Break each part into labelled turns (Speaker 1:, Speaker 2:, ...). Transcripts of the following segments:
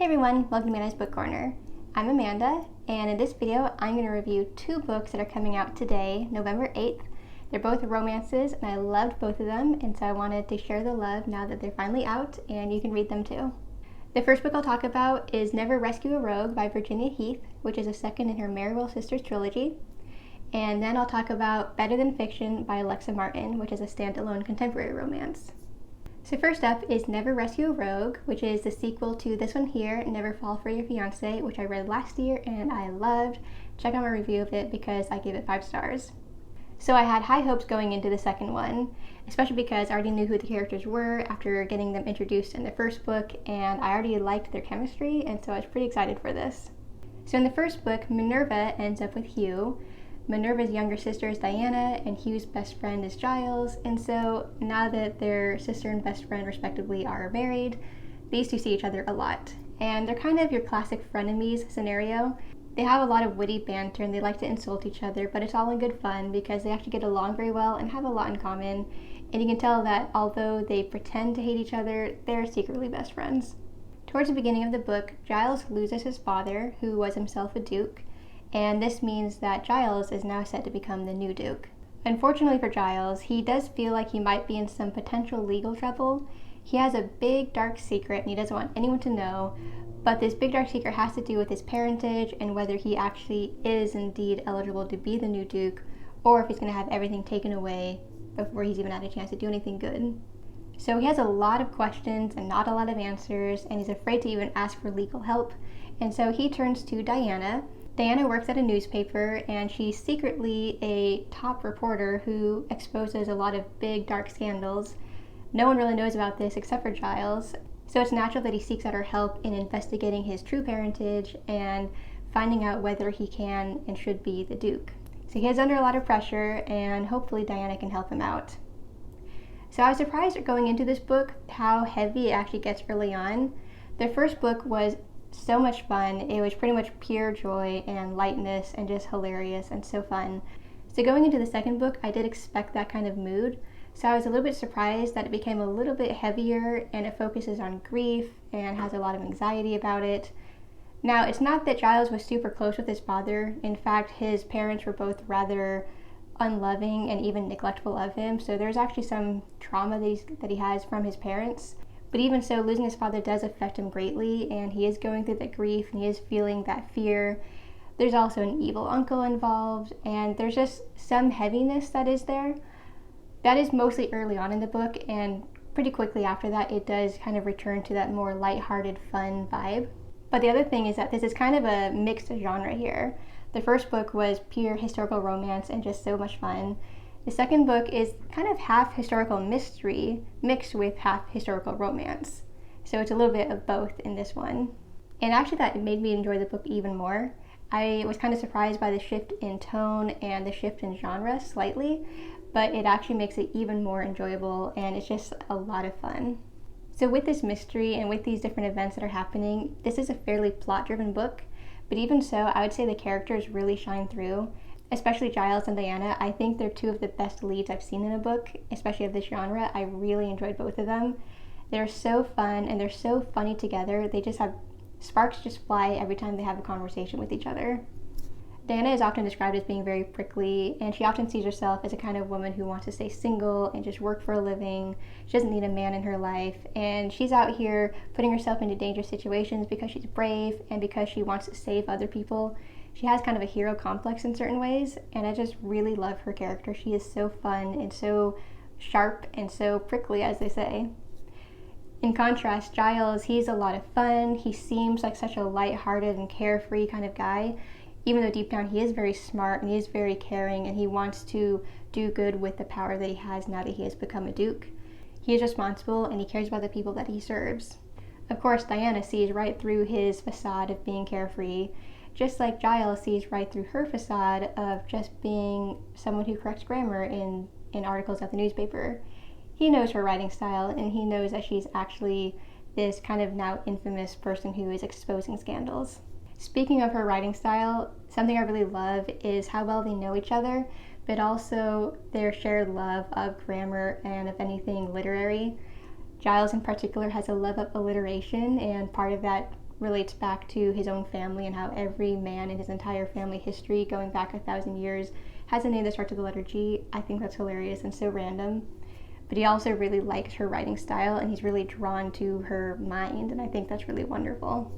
Speaker 1: Hey everyone, welcome to Amanda's Book Corner. I'm Amanda, and in this video I'm going to review two books that are coming out today, November 8th. They're both romances, and I loved both of them, and so I wanted to share the love now that they're finally out, and you can read them too. The first book I'll talk about is Never Rescue a Rogue by Virginia Heath, which is the second in her Merriwell Sisters trilogy. And then I'll talk about Better Than Fiction by Alexa Martin, which is a standalone contemporary romance. So first up is Never Rescue a Rogue, which is the sequel to this one here, Never Fall for Your Fiancé, which I read last year and I loved. Check out my review of it because I gave it 5 stars. So I had high hopes going into the second one, especially because I already knew who the characters were after getting them introduced in the first book, and I already liked their chemistry, and so I was pretty excited for this. So in the first book, Minerva ends up with Hugh. Minerva's younger sister is Diana, and Hugh's best friend is Giles, and so now that their sister and best friend respectively are married, these two see each other a lot. And they're kind of your classic frenemies scenario. They have a lot of witty banter and they like to insult each other, but it's all in good fun because they actually get along very well and have a lot in common, and you can tell that although they pretend to hate each other, they're secretly best friends. Towards the beginning of the book, Giles loses his father, who was himself a duke, and this means that Giles is now set to become the new Duke. Unfortunately for Giles, he does feel like he might be in some potential legal trouble. He has a big dark secret and he doesn't want anyone to know, but this big dark secret has to do with his parentage and whether he actually is indeed eligible to be the new Duke, or if he's going to have everything taken away before he's even had a chance to do anything good. So he has a lot of questions and not a lot of answers, and he's afraid to even ask for legal help, and so he turns to Diana. Diana works at a newspaper, and she's secretly a top reporter who exposes a lot of big, dark scandals. No one really knows about this except for Giles, so it's natural that he seeks out her help in investigating his true parentage and finding out whether he can and should be the Duke. So he is under a lot of pressure, and hopefully Diana can help him out. So I was surprised going into this book how heavy it actually gets early on. The first book was so much fun. It was pretty much pure joy and lightness and just hilarious and so fun. So going into the second book, I did expect that kind of mood. So I was a little bit surprised that it became a little bit heavier, and it focuses on grief and has a lot of anxiety about it. Now, it's not that Giles was super close with his father. In fact, his parents were both rather unloving and even neglectful of him. So there's actually some trauma that he has from his parents. But even so, losing his father does affect him greatly, and he is going through that grief and he is feeling that fear. There's also an evil uncle involved, and there's just some heaviness that is there. That is mostly early on in the book, and pretty quickly after that it does kind of return to that more lighthearted, fun vibe. But the other thing is that this is kind of a mixed genre here. The first book was pure historical romance and just so much fun. The second book is kind of half historical mystery mixed with half historical romance. So it's a little bit of both in this one. And actually that made me enjoy the book even more. I was kind of surprised by the shift in tone and the shift in genre slightly, but it actually makes it even more enjoyable, and it's just a lot of fun. So with this mystery and with these different events that are happening, this is a fairly plot-driven book, but even so, I would say the characters really shine through. Especially Giles and Diana. I think they're two of the best leads I've seen in a book, especially of this genre. I really enjoyed both of them. They're so fun and they're so funny together. They just have sparks just fly every time they have a conversation with each other. Diana is often described as being very prickly, and she often sees herself as a kind of woman who wants to stay single and just work for a living. She doesn't need a man in her life, and she's out here putting herself into dangerous situations because she's brave and because she wants to save other people. She has kind of a hero complex in certain ways, and I just really love her character. She is so fun and so sharp and so prickly, as they say. In contrast, Giles, he's a lot of fun. He seems like such a lighthearted and carefree kind of guy, even though deep down he is very smart and he is very caring and he wants to do good with the power that he has now that he has become a duke. He is responsible and he cares about the people that he serves. Of course, Diana sees right through his facade of being carefree, just like Giles sees right through her facade of just being someone who corrects grammar in articles at the newspaper. He knows her writing style, and he knows that she's actually this kind of now infamous person who is exposing scandals. Speaking of her writing style, something I really love is how well they know each other, but also their shared love of grammar and of anything literary. Giles in particular has a love of alliteration, and part of that relates back to his own family and how every man in his entire family history, going back 1,000 years, has a name that starts with the letter G. I think that's hilarious and so random. But he also really likes her writing style, and he's really drawn to her mind, and I think that's really wonderful.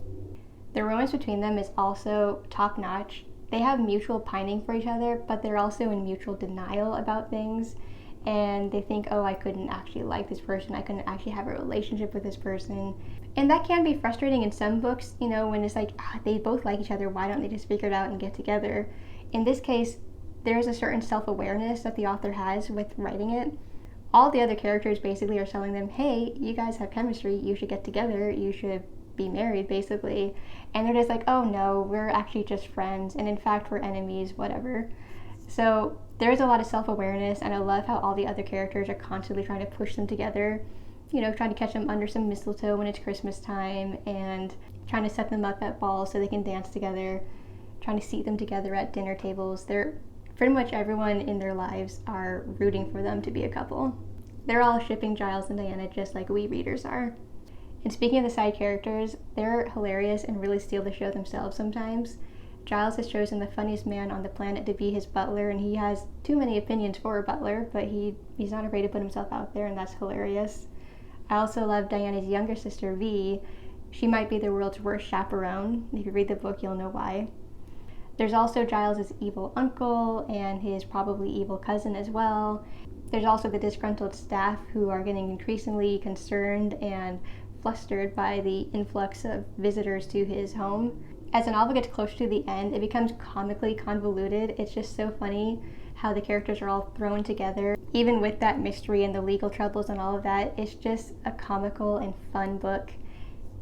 Speaker 1: The romance between them is also top-notch. They have mutual pining for each other, but they're also in mutual denial about things, and they think, oh, I couldn't actually like this person, I couldn't actually have a relationship with this person. And that can be frustrating in some books, when it's like, they both like each other, why don't they just figure it out and get together? In this case, there's a certain self-awareness that the author has with writing it. All the other characters basically are telling them, hey, you guys have chemistry, you should get together, you should be married, basically. And they're just like, oh no, we're actually just friends, and in fact we're enemies, whatever. So there's a lot of self-awareness, and I love how all the other characters are constantly trying to push them together, trying to catch them under some mistletoe when it's Christmas time, and trying to set them up at balls so they can dance together, trying to seat them together at dinner tables. They're pretty much everyone in their lives are rooting for them to be a couple. They're all shipping Giles and Diana just like we readers are. And speaking of the side characters, they're hilarious and really steal the show themselves sometimes. Giles has chosen the funniest man on the planet to be his butler, and he has too many opinions for a butler, but he's not afraid to put himself out there, and that's hilarious. I also love Diana's younger sister, V. She might be the world's worst chaperone. If you read the book, you'll know why. There's also Giles' evil uncle and his probably evil cousin as well. There's also the disgruntled staff who are getting increasingly concerned and flustered by the influx of visitors to his home. As the novel gets closer to the end, it becomes comically convoluted. It's just so funny how the characters are all thrown together. Even with that mystery and the legal troubles and all of that, it's just a comical and fun book.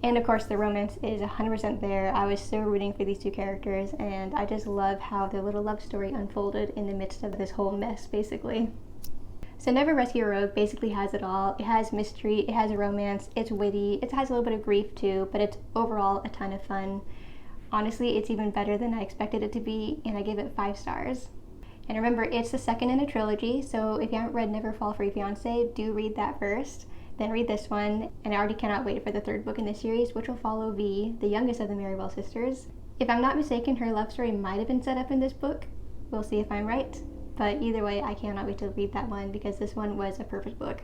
Speaker 1: And of course, the romance is 100% there. I was so rooting for these two characters, and I just love how their little love story unfolded in the midst of this whole mess, basically. So Never Rescue a Rogue basically has it all. It has mystery, it has romance, it's witty, it has a little bit of grief too, but it's overall a ton of fun. Honestly, it's even better than I expected it to be, and I give it 5 stars. And remember, it's the second in a trilogy, so if you haven't read Never Fall for Your Fiancé, do read that first. Then read this one, and I already cannot wait for the third book in this series, which will follow V, the youngest of the Merriwell sisters. If I'm not mistaken, her love story might have been set up in this book. We'll see if I'm right. But either way, I cannot wait to read that one because this one was a perfect book.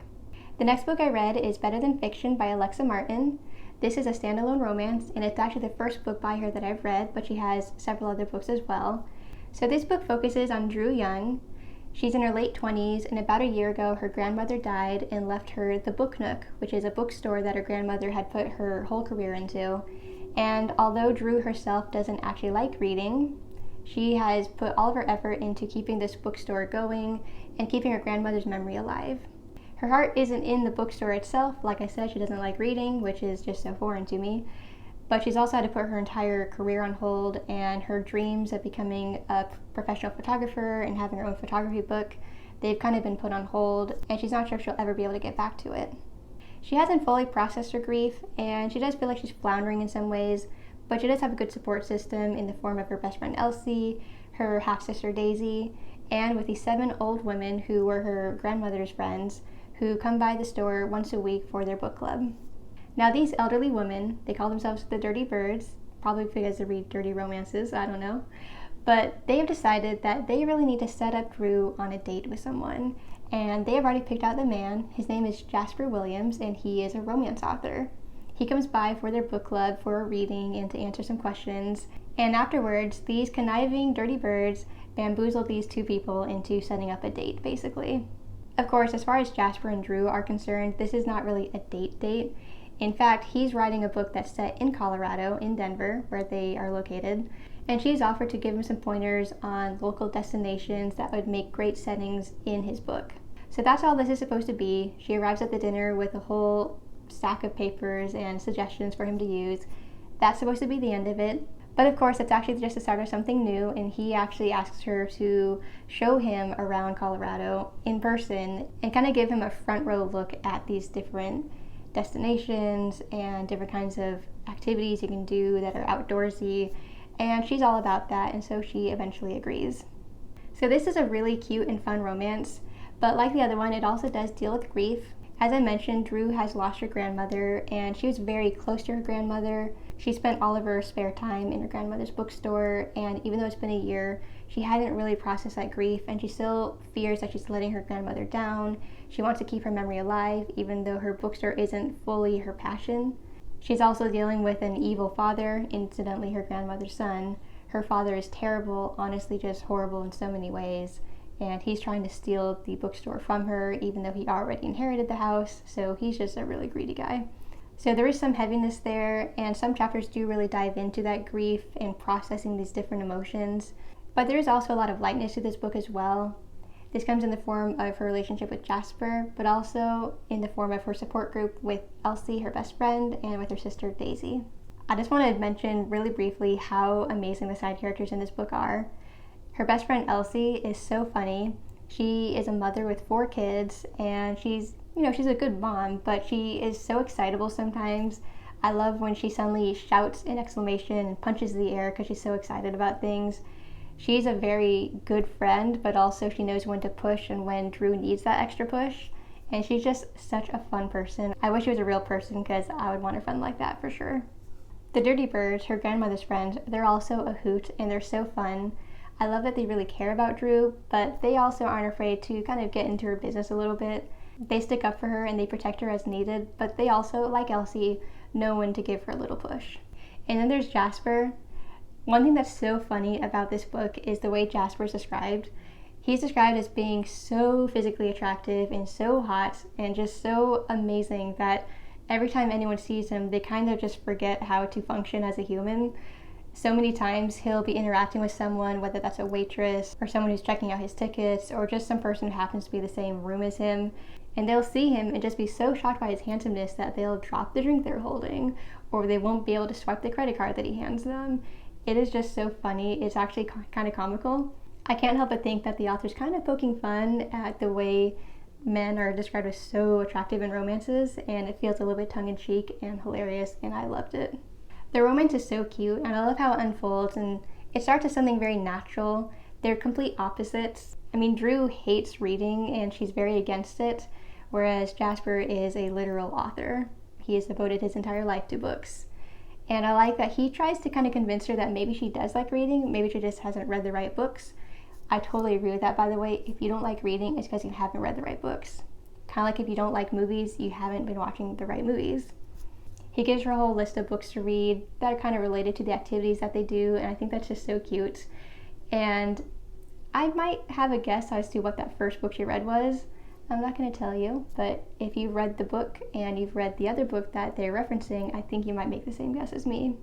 Speaker 1: The next book I read is Better Than Fiction by Alexa Martin. This is a standalone romance, and it's actually the first book by her that I've read, but she has several other books as well. So this book focuses on Drew Young. She's in her late 20s, and about a year ago, her grandmother died and left her the Book Nook, which is a bookstore that her grandmother had put her whole career into. And although Drew herself doesn't actually like reading, she has put all of her effort into keeping this bookstore going and keeping her grandmother's memory alive. Her heart isn't in the bookstore itself. Like I said, she doesn't like reading, which is just so foreign to me. But she's also had to put her entire career on hold, and her dreams of becoming a professional photographer and having her own photography book, they've kind of been put on hold, and she's not sure if she'll ever be able to get back to it. She hasn't fully processed her grief, and she does feel like she's floundering in some ways, but she does have a good support system in the form of her best friend Elsie, her half-sister Daisy, and with these 7 old women who were her grandmother's friends, who come by the store once a week for their book club. Now these elderly women, they call themselves the Dirty Birds, probably because they read dirty romances, I don't know. But they have decided that they really need to set up Drew on a date with someone. And they have already picked out the man. His name is Jasper Williams, and he is a romance author. He comes by for their book club for a reading and to answer some questions. And afterwards, these conniving Dirty Birds bamboozle these 2 people into setting up a date, basically. Of course, as far as Jasper and Drew are concerned, this is not really a date. In fact, he's writing a book that's set in Colorado, in Denver, where they are located, and she's offered to give him some pointers on local destinations that would make great settings in his book. So that's all this is supposed to be. She arrives at the dinner with a whole stack of papers and suggestions for him to use. That's supposed to be the end of it. But of course, it's actually just the start of something new, and he actually asks her to show him around Colorado in person and kind of give him a front row look at these different destinations and different kinds of activities you can do that are outdoorsy, and she's all about that, and so she eventually agrees. So this is a really cute and fun romance, but like the other one, it also does deal with grief. As I mentioned, Drew has lost her grandmother, and she was very close to her grandmother. She spent all of her spare time in her grandmother's bookstore, and even though it's been a year, she hadn't really processed that grief, and she still fears that she's letting her grandmother down. She wants to keep her memory alive, even though her bookstore isn't fully her passion. She's also dealing with an evil father, incidentally her grandmother's son. Her father is terrible, honestly just horrible in so many ways, and he's trying to steal the bookstore from her, even though he already inherited the house, so he's just a really greedy guy. So there is some heaviness there, and some chapters do really dive into that grief and processing these different emotions. But there is also a lot of lightness to this book as well. This comes in the form of her relationship with Jasper, but also in the form of her support group with Elsie, her best friend, and with her sister Daisy. I just want to mention really briefly how amazing the side characters in this book are. Her best friend Elsie is so funny. She is a mother with 4 kids, and she's a good mom, but she is so excitable sometimes. I love when she suddenly shouts an exclamation and punches the air because she's so excited about things. She's a very good friend, but also she knows when to push and when Drew needs that extra push. And she's just such a fun person. I wish she was a real person because I would want a friend like that for sure. The Dirty Birds, her grandmother's friends, they're also a hoot and they're so fun. I love that they really care about Drew, but they also aren't afraid to kind of get into her business a little bit. They stick up for her and they protect her as needed, but they also, like Elsie, know when to give her a little push. And then there's Jasper. One thing that's so funny about this book is the way Jasper is described. He's described as being so physically attractive and so hot and just so amazing that every time anyone sees him, they kind of just forget how to function as a human. So many times he'll be interacting with someone, whether that's a waitress or someone who's checking out his tickets or just some person who happens to be in the same room as him, and they'll see him and just be so shocked by his handsomeness that they'll drop the drink they're holding or they won't be able to swipe the credit card that he hands them. It is just so funny. It's actually kind of comical. I can't help but think that the author's kind of poking fun at the way men are described as so attractive in romances, and it feels a little bit tongue-in-cheek and hilarious, and I loved it. The romance is so cute, and I love how it unfolds, and it starts as something very natural. They're complete opposites. I mean, Drew hates reading, and she's very against it, whereas Jasper is a literal author. He has devoted his entire life to books. And I like that he tries to kind of convince her that maybe she does like reading, maybe she just hasn't read the right books. I totally agree with that, by the way. If you don't like reading, it's because you haven't read the right books. Kind of like if you don't like movies, you haven't been watching the right movies. He gives her a whole list of books to read that are kind of related to the activities that they do, and I think that's just so cute. And I might have a guess as to what that first book she read was. I'm not going to tell you, but if you've read the book and you've read the other book that they're referencing, I think you might make the same guess as me.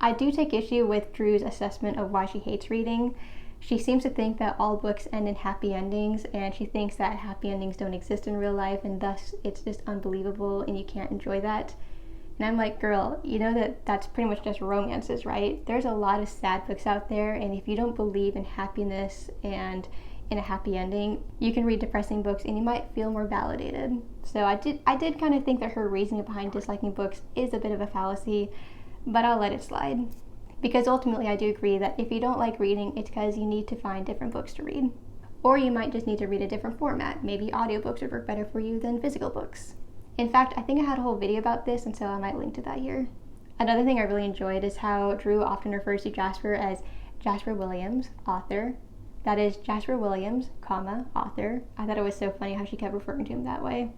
Speaker 1: I do take issue with Drew's assessment of why she hates reading. She seems to think that all books end in happy endings, and she thinks that happy endings don't exist in real life, and thus it's just unbelievable and you can't enjoy that. And I'm like, girl, you know that that's pretty much just romances, right? There's a lot of sad books out there, and if you don't believe in happiness and in a happy ending, you can read depressing books and you might feel more validated. So I did kind of think that her reasoning behind disliking books is a bit of a fallacy, but I'll let it slide. Because ultimately I do agree that if you don't like reading, it's because you need to find different books to read. Or you might just need to read a different format. Maybe audiobooks would work better for you than physical books. In fact, I think I had a whole video about this, and so I might link to that here. Another thing I really enjoyed is how Drew often refers to Jasper as Jasper Williams, author. That is Jasper Williams, author. I thought it was so funny how she kept referring to him that way.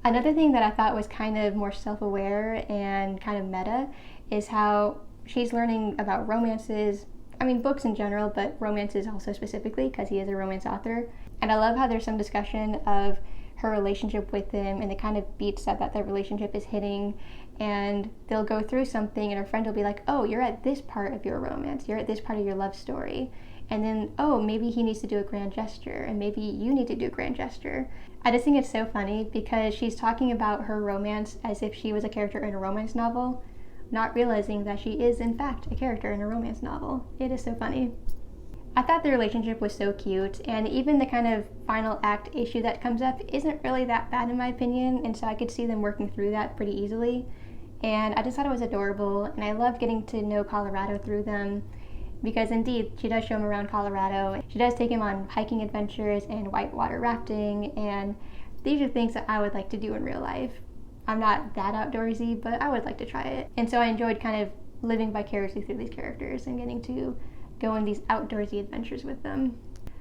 Speaker 1: Another thing that I thought was kind of more self-aware and kind of meta is how she's learning about romances. I mean, books in general, but romances also specifically because he is a romance author. And I love how there's some discussion of her relationship with him and the kind of beats that relationship is hitting. And they'll go through something and her friend will be like, oh, you're at this part of your romance. You're at this part of your love story. And then, oh, maybe he needs to do a grand gesture, and maybe you need to do a grand gesture. I just think it's so funny because she's talking about her romance as if she was a character in a romance novel, not realizing that she is, in fact, a character in a romance novel. It is so funny. I thought the relationship was so cute, and even the kind of final act issue that comes up isn't really that bad in my opinion, and so I could see them working through that pretty easily. And I just thought it was adorable, and I loved getting to know Colorado through them. Because indeed, she does show him around Colorado. She does take him on hiking adventures and whitewater rafting, and these are things that I would like to do in real life. I'm not that outdoorsy, but I would like to try it. And so I enjoyed kind of living vicariously through these characters and getting to go on these outdoorsy adventures with them.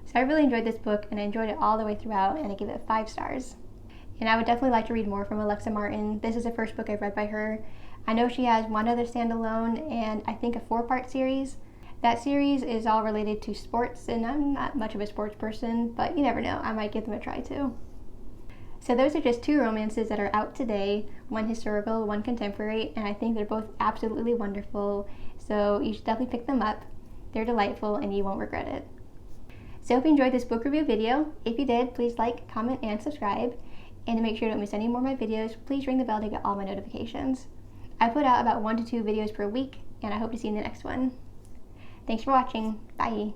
Speaker 1: So I really enjoyed this book, and I enjoyed it all the way throughout, and I give it 5 stars. And I would definitely like to read more from Alexa Martin. This is the first book I've read by her. I know she has one other standalone and I think a 4-part series. That series is all related to sports, and I'm not much of a sports person, but you never know, I might give them a try too. So those are just 2 romances that are out today, one historical, one contemporary, and I think they're both absolutely wonderful, so you should definitely pick them up. They're delightful and you won't regret it. So I hope you enjoyed this book review video. If you did, please like, comment, and subscribe. And to make sure you don't miss any more of my videos, please ring the bell to get all my notifications. I put out about 1 to 2 videos per week, and I hope to see you in the next one. Thanks for watching. Bye.